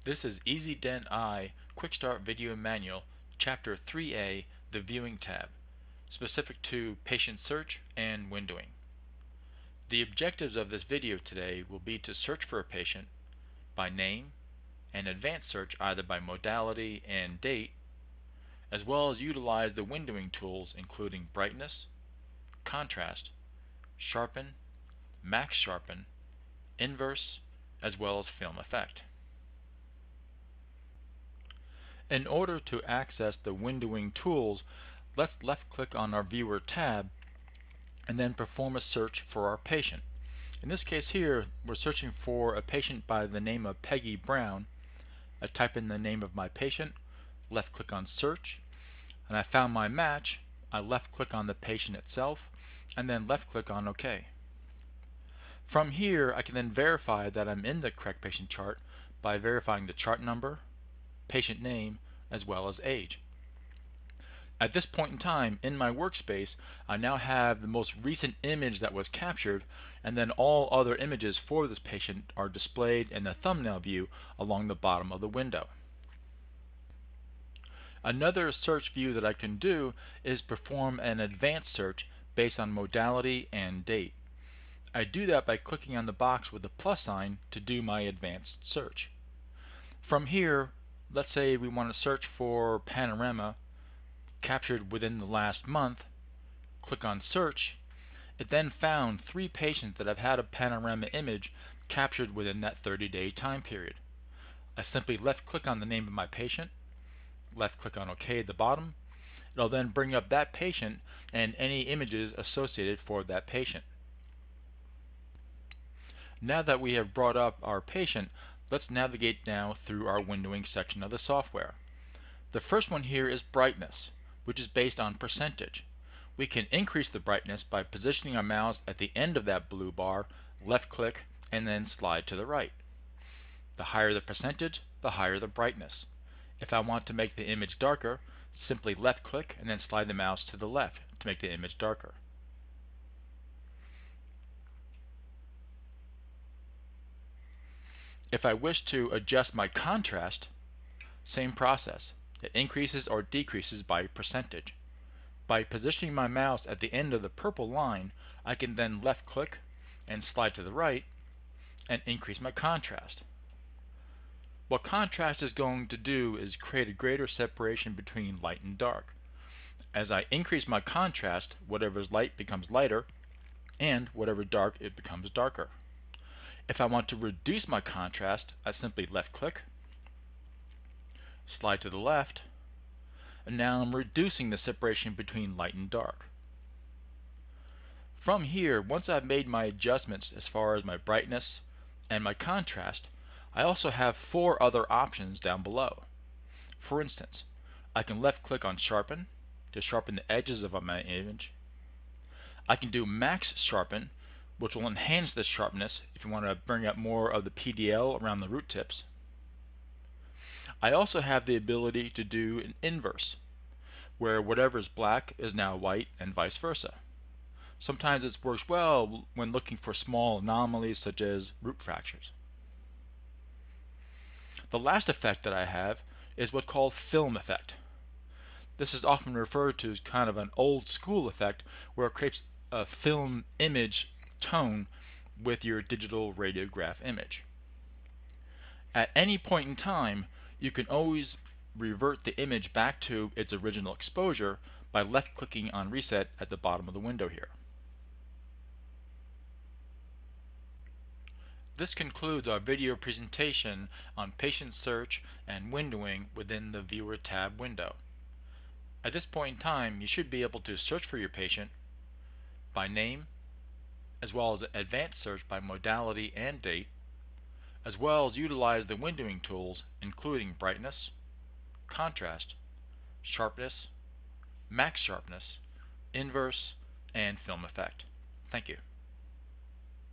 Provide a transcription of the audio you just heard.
This is EZDent I Quick Start Video Manual, Chapter 3A, the Viewing tab, specific to patient search and windowing. The objectives of this video today will be to search for a patient by name and advanced search either by modality and date, as well as utilize the windowing tools including brightness, contrast, sharpen, max sharpen, inverse, as well as film effect. In order to access the windowing tools, let's left-click on our Viewer tab and then perform a search for our patient. In this case here, we're searching for a patient by the name of Peggy Brown. I type in the name of my patient, left-click on Search, and I found my match. I left-click on the patient itself, and then left-click on OK. From here, I can then verify that I'm in the correct patient chart by verifying the chart number, patient name, as well as age. At this point in time, in my workspace, I now have the most recent image that was captured, and then all other images for this patient are displayed in the thumbnail view along the bottom of the window. Another search view that I can do is perform an advanced search based on modality and date. I do that by clicking on the box with the plus sign to do my advanced search. From here, let's say we want to search for panorama captured within the last month. Click on Search. It then found 3 patients that have had a panorama image captured within that 30-day time period. I simply left-click on the name of my patient, left-click on OK at the bottom. It'll then bring up that patient and any images associated for that patient. Now that we have brought up our patient, let's navigate now through our windowing section of the software. The first one here is brightness, which is based on percentage. We can increase the brightness by positioning our mouse at the end of that blue bar, left-click, and then slide to the right. The higher the percentage, the higher the brightness. If I want to make the image darker, simply left-click and then slide the mouse to the left to make the image darker. If I wish to adjust my contrast, same process. It increases or decreases by percentage. By positioning my mouse at the end of the purple line, I can then left-click and slide to the right and increase my contrast. What contrast is going to do is create a greater separation between light and dark. As I increase my contrast, whatever is light becomes lighter, and whatever dark, it becomes darker. If I want to reduce my contrast, I simply left-click, slide to the left, and now I'm reducing the separation between light and dark. From here, once I've made my adjustments as far as my brightness and my contrast, I also have 4 other options down below. For instance, I can left-click on Sharpen to sharpen the edges of my image. I can do Max Sharpen, which will enhance the sharpness if you want to bring up more of the PDL around the root tips. I also have the ability to do an inverse, where whatever is black is now white and vice versa. Sometimes it works well when looking for small anomalies such as root fractures. The last effect that I have is what's called film effect. This is often referred to as kind of an old school effect where it creates a film image tone with your digital radiograph image. At any point in time, you can always revert the image back to its original exposure by left-clicking on Reset at the bottom of the window here. This concludes our video presentation on patient search and windowing within the Viewer tab window. At this point in time, you should be able to search for your patient by name, as well as advanced search by modality and date, as well as utilize the windowing tools including brightness, contrast, sharpness, max sharpness, inverse, and film effect. Thank you.